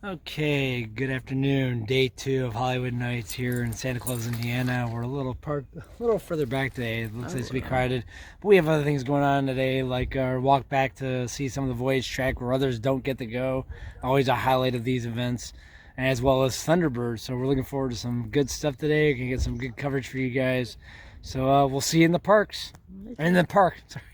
Okay, good afternoon. Day 2 of Holiwood Nights here in Santa Claus, Indiana. We're a little further back today. It looks like to be crowded, but we have other things going on today, like our walk back to see some of the voyage track where others don't get to go. Always a highlight of these events, as well as Thunderbird. So we're looking forward to some good stuff today. We can get some good coverage for you guys. So we'll see you in the parks, in the park. Sorry.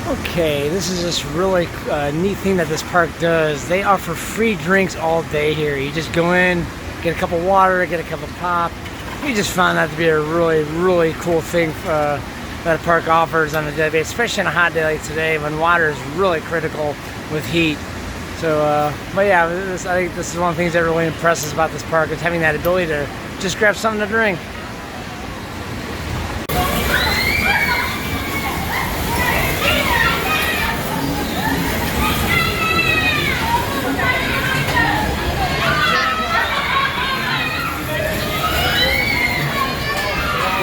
Okay, this is just really neat thing that this park does. They offer free drinks all day here. You just go in, get a cup of water, get a cup of pop. We just found that to be a really cool thing that the park offers on a day, especially on a hot day like today when water is really critical with heat. So, but yeah, I think this is one of the things that really impresses about this park is having that ability to just grab something to drink.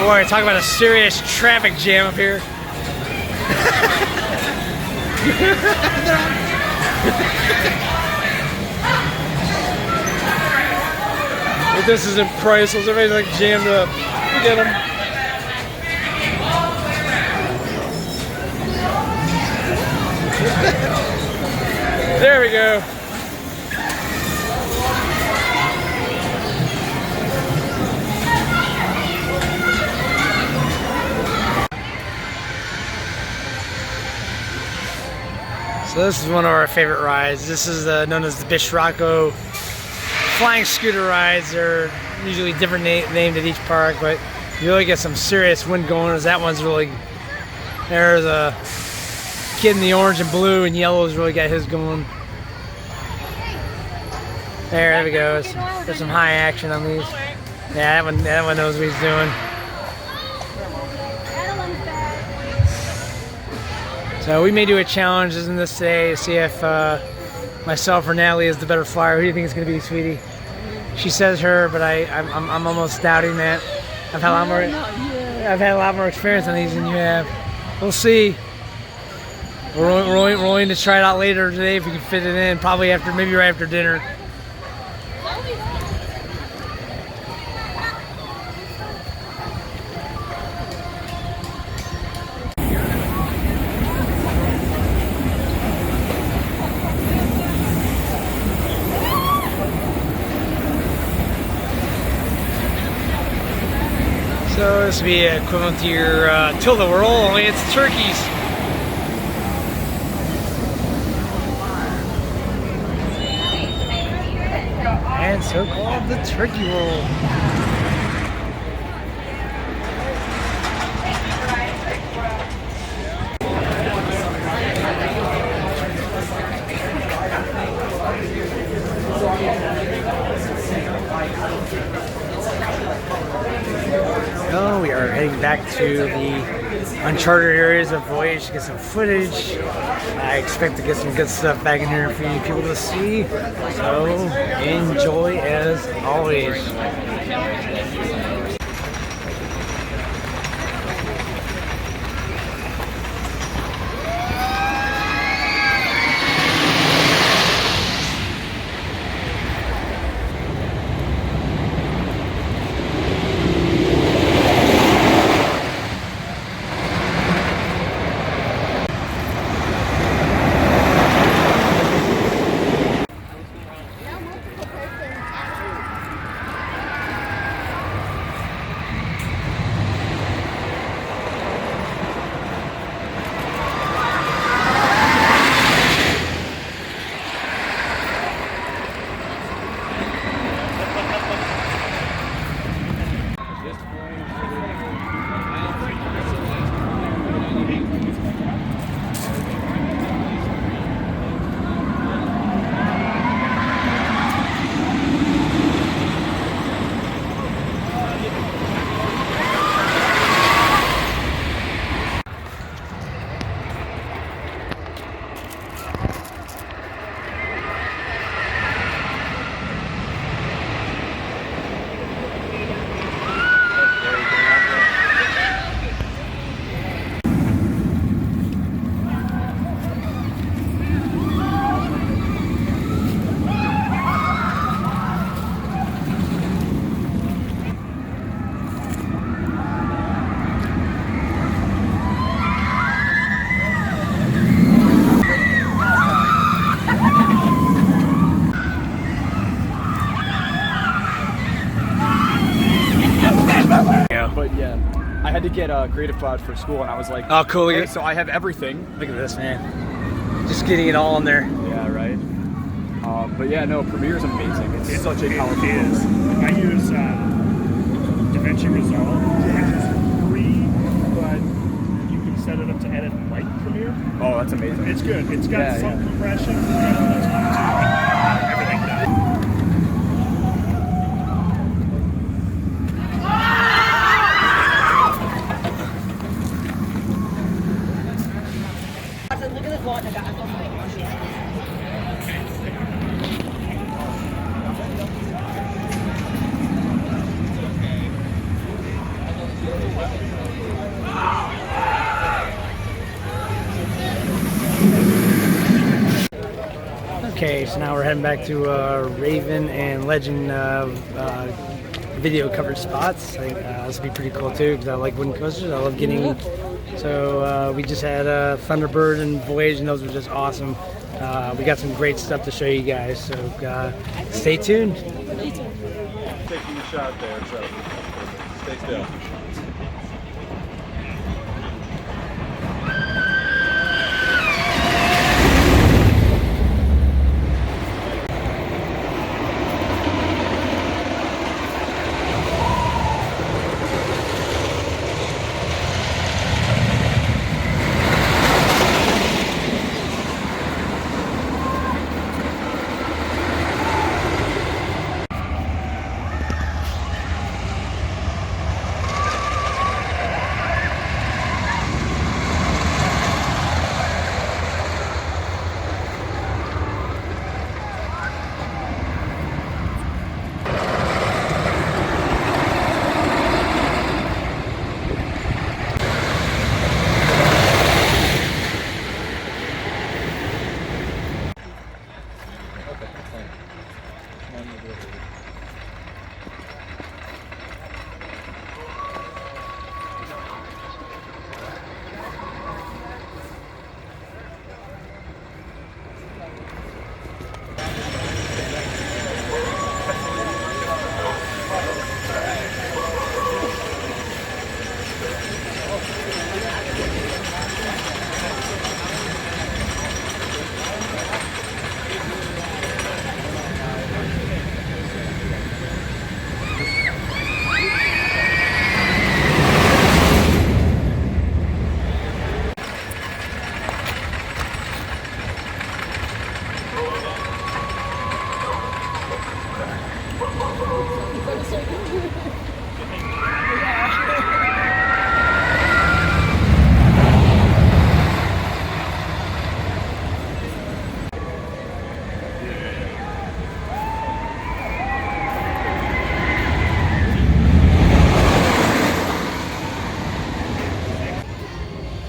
Boy, talk about a serious traffic jam up here. But this isn't priceless. Everybody's like jammed up. Look at them. There we go. So this is one of our favorite rides. This is known as the Bishrocco flying scooter rides. They're usually different named at each park, but you really get some serious wind going. That one's really, there's a kid in the orange and blue and yellow has really got his going. There we go. There's some high action on these. Yeah, that one knows what he's doing. So we may do a challenge in this today to see if myself or Natalie is the better flyer. Who do you think it's going to be, sweetie? She says her, but I'm almost doubting that. I've had a lot more experience on these than you have. We'll see. We're going to try it out later today if we can fit it in. Probably after, maybe right after dinner. So this would be equivalent to your Tilt-A-Whirl, only it's turkeys. And so called the turkey roll. So we are heading back to the uncharted areas of Voyage to get some footage. I expect to get some good stuff back in here for you people to see. So enjoy as always. to get a Creative Cloud for school, and I was like, oh, cool. hey, so I have everything. Look at this, man. Just getting it all in there. Yeah, right. But yeah, no, Premiere's amazing. It's such a powerful tool. It is. I use DaVinci Resolve, which is free, but you can set it up to edit like Premiere. Oh, that's amazing. It's good. It's got some compression. Everything done. Look at this watch I got. Okay, so now we're heading back to Raven and Legend video covered spots. This will be pretty cool too because I like wooden coasters. I love getting. So we just had Thunderbird and Voyage, and those were just awesome. We got some great stuff to show you guys. So stay tuned. Taking a shot there, so stay still.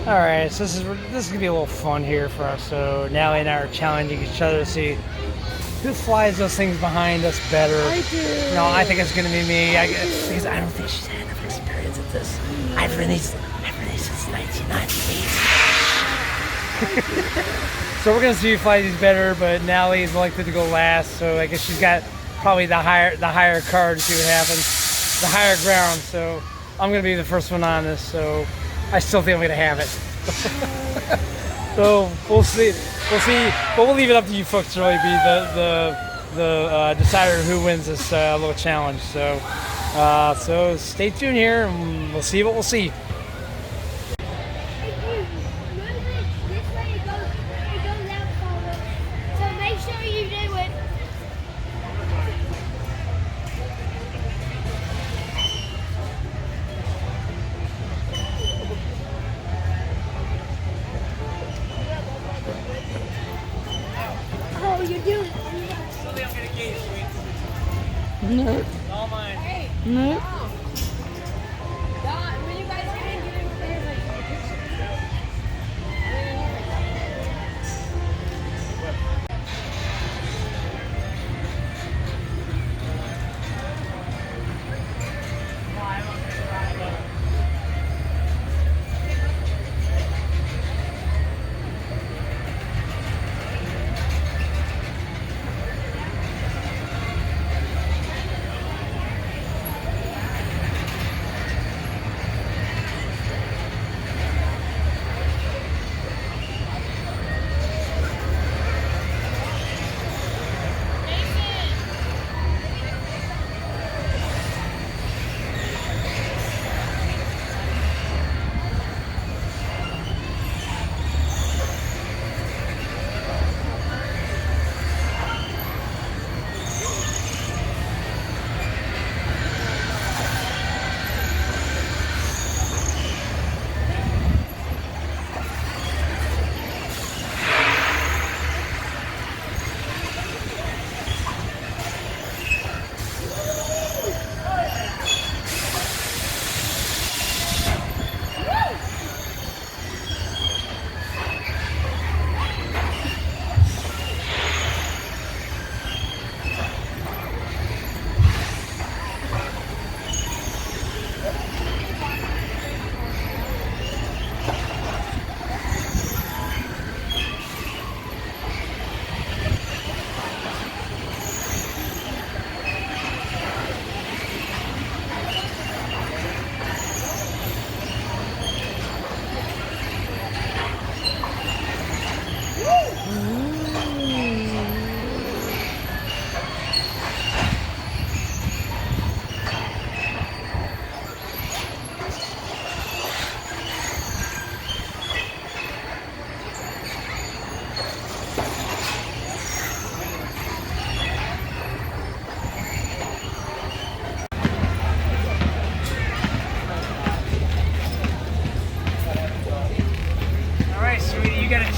Alright, so this is gonna be a little fun here for us. So Natalie and I are challenging each other to see who flies those things behind us better. I do. No, I think it's gonna be me. Because I don't think she's had enough experience at this. I've released since 1998. So we're gonna see who flies these better, but Natalie is elected to go last, so I guess she's got probably the higher card to see what happens. The higher ground, so I'm gonna be the first one on this, so I still think I'm gonna have it. So we'll see, but we'll leave it up to you folks to really be the decider who wins this little challenge. So so stay tuned here, and we'll see what we'll see. Oh, you do. No. All mine. No.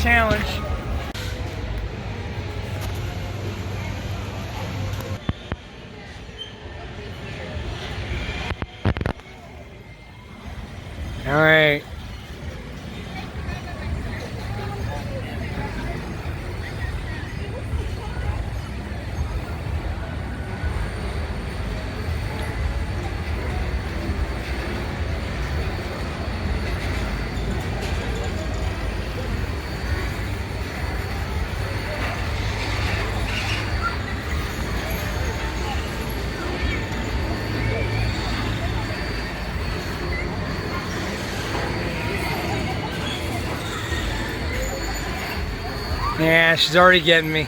challenge. All right. Yeah, she's already getting me.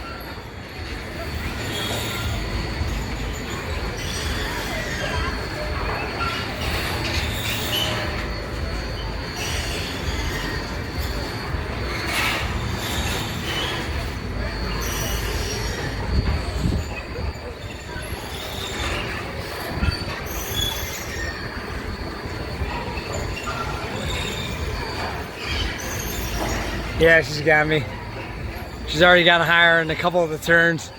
Yeah, she's got me. She's already gotten higher in a couple of the turns.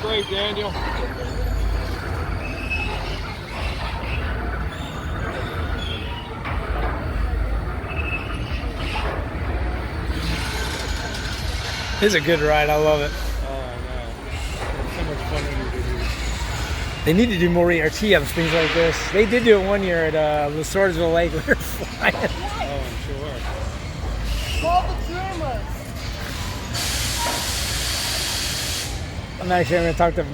Great, Daniel. This is a good ride. I love it. Oh, man. It's so much fun when you do these. They need to do more ERT on things like this. They did do it one year at Lesourceville Lake. We were flying. Oh, I'm sure. Call the Dreamers. I'm actually going to talk to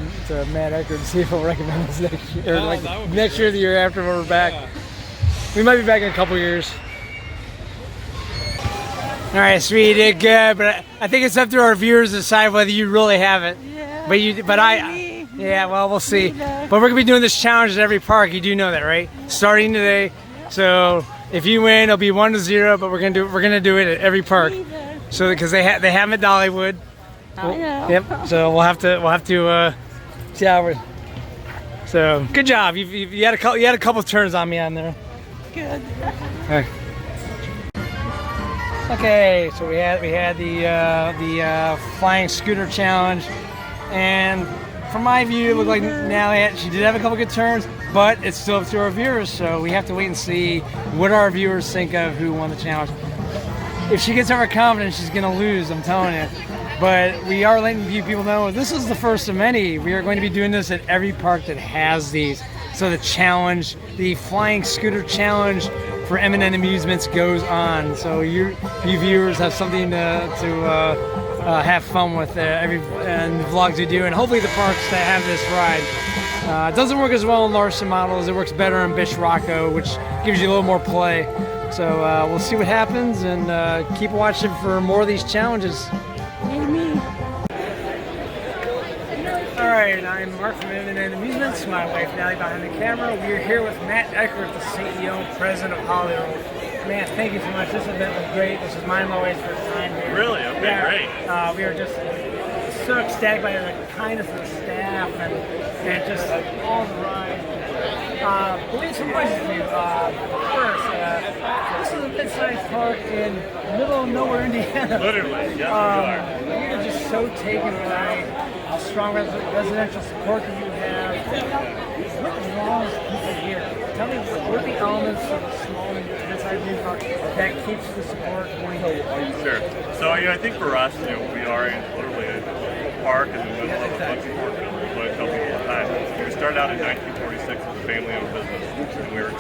Matt Eckert and see if he'll recommend this next year. Or Oh, like that would be next year, or the year after when we're back. Yeah. We might be back in a couple years. All right, so we did good, but I think it's up to our viewers to decide whether you really have it. Yeah. Yeah, well, we'll see. But we're gonna be doing this challenge at every park. You do know that, right? Starting today. So if you win, it'll be 1-0. But we're gonna do it at every park. So because they have them at Holiwood. I know. Yep. So we'll have to see how we're. So good job. You had a couple turns on me on there. Good. Okay. Okay, so we had the flying scooter challenge, and from my view, it looked like now she did have a couple good turns, but it's still up to our viewers. So we have to wait and see what our viewers think of who won the challenge. If she gets overconfident, she's gonna lose. I'm telling you. But we are letting people know this is the first of many. We are going to be doing this at every park that has these. So the challenge, the flying scooter challenge for M&N Amusements goes on. So you viewers have something to have fun with and the vlogs we do, and hopefully the parks that have this ride. It doesn't work as well in Larson models. It works better in Bish Rocco, which gives you a little more play. So we'll see what happens, and keep watching for more of these challenges. Alright, I'm Mark from M&N Amusements, my wife Natalie behind the camera. We're here with Matt Eckert, the CEO and president of Holiwood. Matt, thank you so much. This event was great. This is mine and my wife's first time here. Really? Okay, great. We are just so ecstatic by the kindness of the staff and just all the rides. We have some questions for you. First, this is a mid-sized park in the middle of nowhere, Indiana. Literally, yeah, We are just so taken by how strong residential support that you have. What draws people here? Tell me, what are the elements of a small mid-sized theme park that keeps the support going? Sure. So, I think for us, we are in literally a park in the middle of a bunch of park buildings. What I tell people all the time. We started out in 1946 as a family-owned business, and we are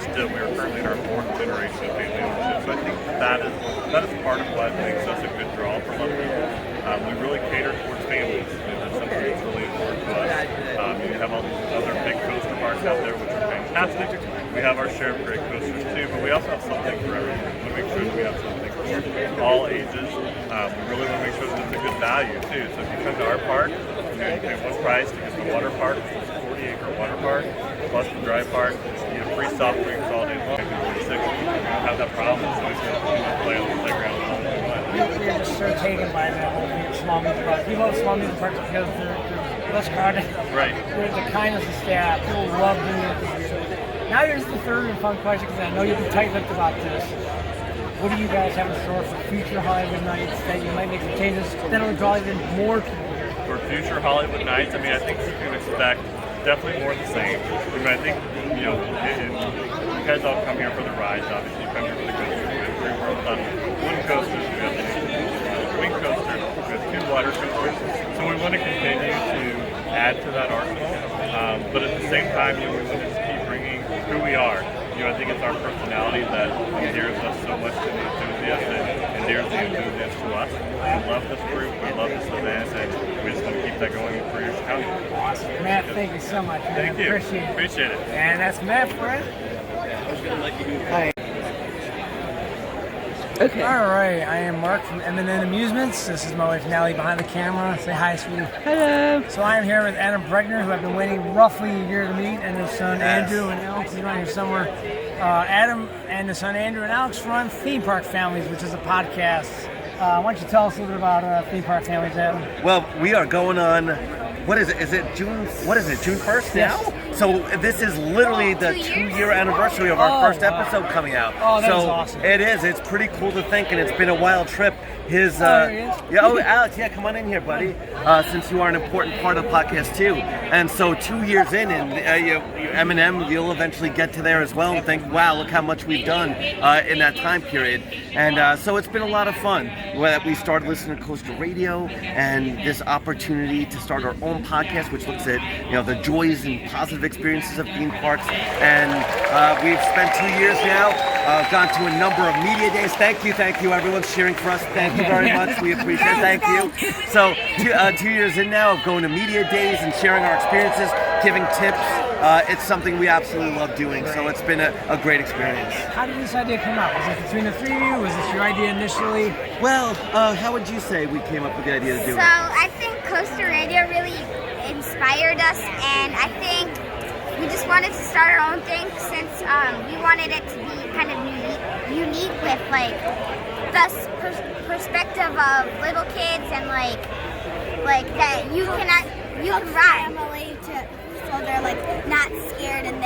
currently in our fourth generation of family ownership. So I think that is part of what makes us a good draw for a lot of people. We really cater towards families. That's something that's really important to us. You have all these other big coaster parks out there, which are fantastic. We have our share of great coasters too, but we also have something for everyone. We want to make sure that we have something for all ages. We really want to make sure that it's a good value too. So if you come to our park, you pay one price to get the water park, which is a 40-acre water park, plus the dry park. You get free soft drinks all day long. 46. You don't have that problem. So we can play on the playground all day long. We're just so taken by that whole small music park. People love small music parks because they're less crowded. Right. There's the kindness of staff. People love doing it. Now here's the third and fun question, because I know you'll be tight-lipped about this. What do you guys have in store for future Holiwood Nites that you might make some changes that will draw even more people here? For future Holiwood Nites, I think you can expect definitely more of the same. I think, you guys all come here for the rides, obviously. You come here for the coasters. We have 3 World Fun wooden coasters. We have the wing coaster. We have 2 water coasters. So we want to continue to add to that arsenal. But at the same time, we want to just keep bringing who we are. I think it's our personality that endears us so much to the enthusiasts and endears the enthusiasts to us. We love this group, we love this event, and we just want to keep that going in Courier County. Awesome. Matt, thank you so much, man. Thank you. Appreciate it. And that's Matt for it. Hi. Okay. All right, I am Mark from M&N Amusements. This is my wife Natalie behind the camera. Say hi, sweetie. Hello. So I am here with Adam Bregner, who I've been waiting roughly a year to meet, and his son Andrew and Alex is around here somewhere. Adam and his son Andrew and Alex run Theme Park Families, which is a podcast. Why don't you tell us a little bit about Theme Park Families, Adam? Well, we are going on, what is it? Is it June? What is it? June 1st now? Yes. So this is literally the 2-year anniversary of our first episode coming out. Oh, that so is awesome. It is. It's pretty cool to think, and it's been a wild trip. His, there he is. Alex, come on in here, buddy. Since you are an important part of the podcast too, and so 2 years in, and M&M, you'll eventually get to there as well, and think, wow, look how much we've done in that time period. And so it's been a lot of fun. We started listening to Coaster Radio, and this opportunity to start our own podcast, which looks at the joys and positive experiences of theme parks. And we've spent 2 years now, gone to a number of media days. Thank you, everyone's cheering for us. Thank you very much. We appreciate it. Thank you. So 2 years in now of going to media days and sharing our experiences, giving tips. It's something we absolutely love doing. So it's been a great experience. How did this idea come up? Was it between the three of you? Was this your idea initially? Well, how would you say we came up with the idea to do So it? I think Coaster Radio really inspired us, and I think we just wanted to start our own thing since we wanted it to be kind of unique with the perspective of little kids and like that you can ride. So they're not scared, and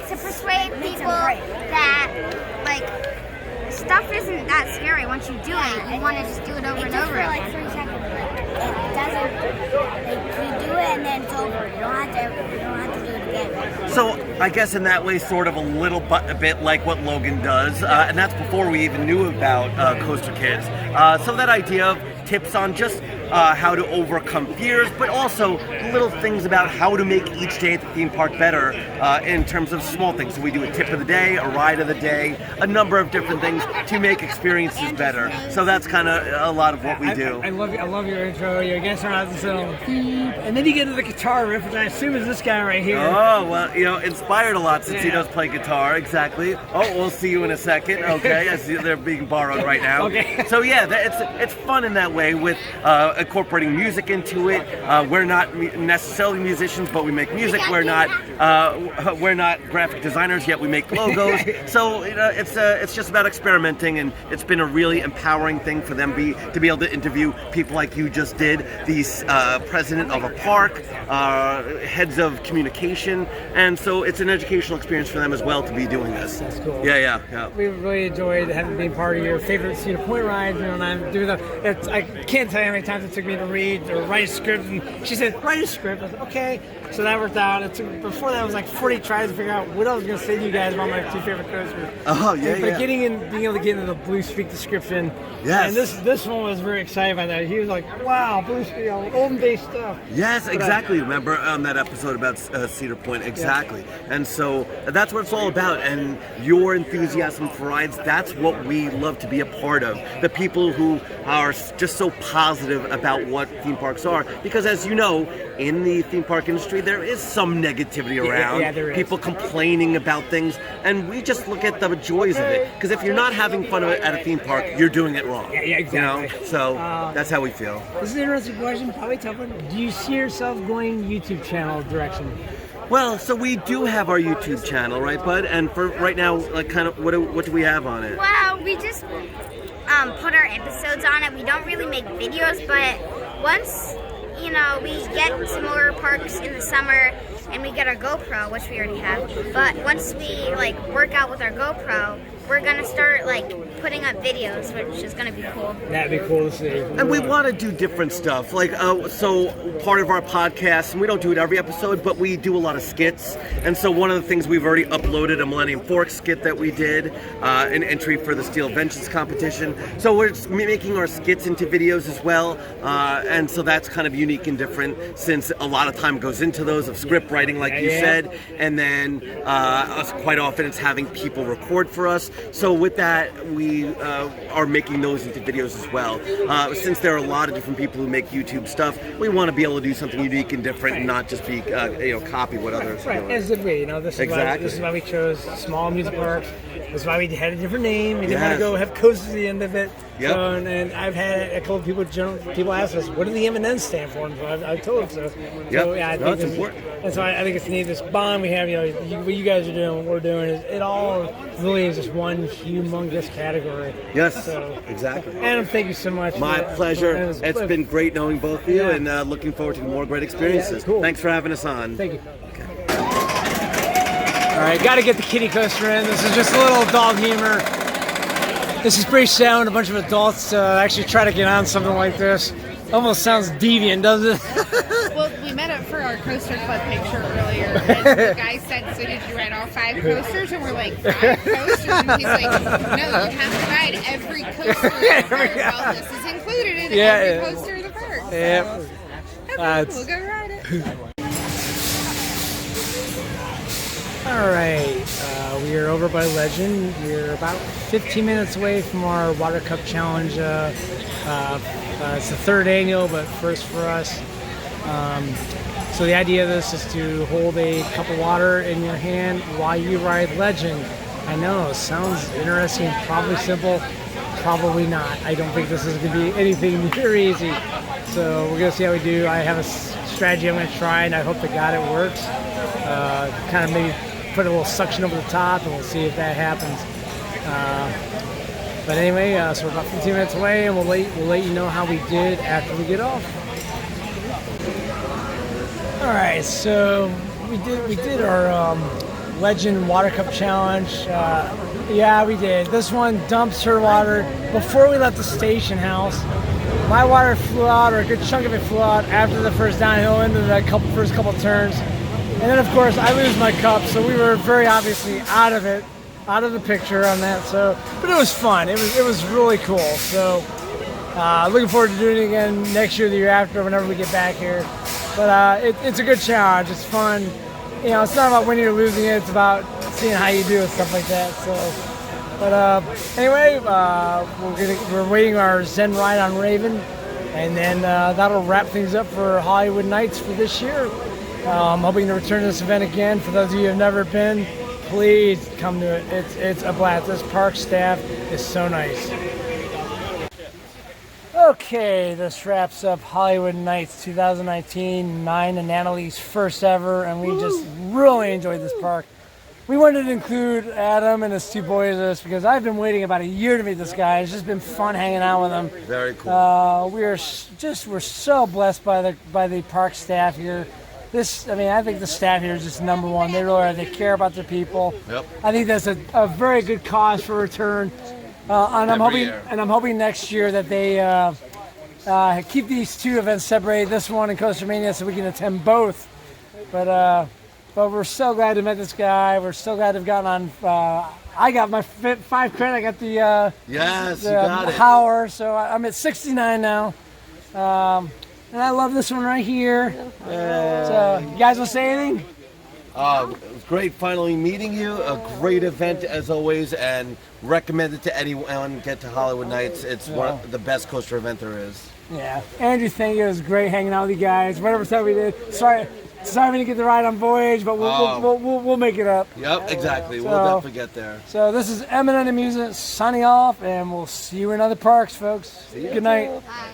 to persuade people that stuff isn't that scary once you do it. You want to just do it over and over again. For 3 seconds. It doesn't. You do it and then it's over. You don't have to do it again. So I guess in that way, sort of a bit like what Logan does, and that's before we even knew about Coaster Kids. So that idea of tips on just how to overcome fears, but also little things about how to make each day at the theme park better in terms of small things. So we do a tip of the day, a ride of the day, a number of different things to make experiences better. So that's kind of a lot of what we do. I love your intro. You again start out this little beep, and then you get into the guitar riff, which I assume is this guy right here. Oh, well, inspired a lot since he does play guitar, exactly. Oh, we'll see you in a second, okay? I see they're being borrowed right now. Okay. So yeah, it's fun in that way with incorporating music into it. We're not necessarily musicians, but we make music. We're not graphic designers, yet we make logos. So it's just about experimenting, and it's been a really empowering thing for them to be able to interview people like you just did, the president of a park, heads of communication, and so it's an educational experience for them as well to be doing this. That's cool. Yeah. We really enjoyed having being part of your favorite Cedar Point rides. And I'm doing I can't tell you how many times times it took me to read or write a script, and she said, write a script. I said, okay. So that worked out. Before that, it was like 40 tries to figure out what I was going to say to you guys about my 2 favorite coasters. Oh, yeah, But being able to get into the Blue Speak description. Yes. And this one was very excited by that. He was like, wow, Blue Speak, old based stuff. Yes, exactly. Remember that episode about Cedar Point? Exactly. And so that's what it's all about. And your enthusiasm for rides, that's what we love to be a part of. The people who are just so positive about what theme parks are. Because as you know, in the theme park industry, there is some negativity around. Yeah, there is. People complaining about things. And we just look at the joys of it. Because if you're not having fun at a theme park, you're doing it wrong. Yeah, exactly. You know? So that's how we feel. This is an interesting question, probably tough one. Do you see yourself going YouTube channel direction? Well, so we do have our YouTube channel, right, Bud? And for right now, like, kind of, what do we have on it? Well, we just put our episodes on it. We don't really make videos, but once, we get to more parks in the summer and we get our GoPro, which we already have, but once we, work out with our GoPro, we're going to start, putting up videos, which is going to be cool. That'd be cool to see. And we want to do different stuff. So part of our podcast, and we don't do it every episode, but we do a lot of skits. And so one of the things we've already uploaded, a Millennium Forks skit that we did, an entry for the Steel Vengeance competition. So we're making our skits into videos as well. And so that's kind of unique and different, since a lot of time goes into those of script writing, like you said. And then quite often it's having people record for us. So with that, we are making those into videos as well. Since there are a lot of different people who make YouTube stuff, we want to be able to do something unique and different, and not just be copy what others are doing. As did we. This is why we chose small amusement parks. This is why we had a different name. We didn't want to go have coasters at the end of it. Yep. So, and I've had a couple of people ask us, what do the M&Ns stand for? And so I've told them so. Yep. So yeah, I think it's important. And so I think it's neat, this bond we have, what you guys are doing, what we're doing, it all really is just one humongous category. Yes, so, exactly. Adam, thank you so much. My pleasure. It's been great knowing both of you, and looking forward to more great experiences. Cool. Thanks for having us on. Thank you. All right, got to get the kiddie coaster in. This is just a little adult humor. This is pretty sound. A bunch of adults actually try to get on something like this. Almost sounds deviant, doesn't it? Well, we met up for our coaster club picture earlier, and the guy said, "So did you ride all 5 coasters?" And we're like, "5 coasters?" And he's like, "No, you have to ride every coaster in the park." Well, this is included in every coaster in the park. So. Yep. Okay, we'll go ride it. All right, we are over by Legend. We're about 15 minutes away from our Water Cup Challenge. It's the 3rd annual, but first for us. So the idea of this is to hold a cup of water in your hand while you ride Legend. I know, it sounds interesting, probably simple, probably not. I don't think this is going to be anything near easy. So we're going to see how we do. I have a strategy I'm going to try, and I hope to God it works. Kind of maybe put a little suction over the top, and we'll see if that happens. But anyway, so we're about 15 minutes away, and we'll let you know how we did after we get off. All right, so we did our Legend Water Cup Challenge. Yeah, we did. This one dumps her water before we left the station house. My water flew out, or a good chunk of it flew out after the first downhill into the first couple turns. And then, of course, I lose my cup, so we were very obviously out of the picture on that. So, but it was fun. It was really cool. So, looking forward to doing it again next year, the year after, whenever we get back here. But it's a good challenge. It's fun. It's not about winning or losing it. It's about seeing how you do and stuff like that. So, but anyway, we're waiting our Zen ride on Raven, and then that'll wrap things up for Holiwood Nites for this year. I'm hoping to return to this event again. For those of you who have never been, please come to it. It's a blast. This park staff is so nice. Okay, this wraps up Holiwood Nites 2019, mine and Natalie's first ever, and we just really enjoyed this park. We wanted to include Adam and his 2 boys in this because I've been waiting about a year to meet this guy. It's just been fun hanging out with him. Very cool. We're so blessed by the park staff here. I think the staff here is just number one. They really are. They care about their people. Yep. I think that's a very good cause for return. And I'm hoping next year that they keep these two events separated, this one and Coastermania, so we can attend both. But we're so glad to met this guy. We're so glad to have gotten on. I got my 5 credit. I got the Yes, the you got it. power, so I'm at 69 now. And I love this one right here. So, you guys want to say anything? It was great finally meeting you. A great event as always, and recommend it to anyone. Get to Holiwood Nites. It's one of the best coaster event there is. Yeah. Andrew, thank you. It was great hanging out with you guys. Whatever time we did. Sorry we didn't get the ride on Voyage, but we'll make it up. Yep, exactly. So, We'll definitely get there. So this is M&N Amusement signing off, and we'll see you in other parks, folks. Good night. Bye.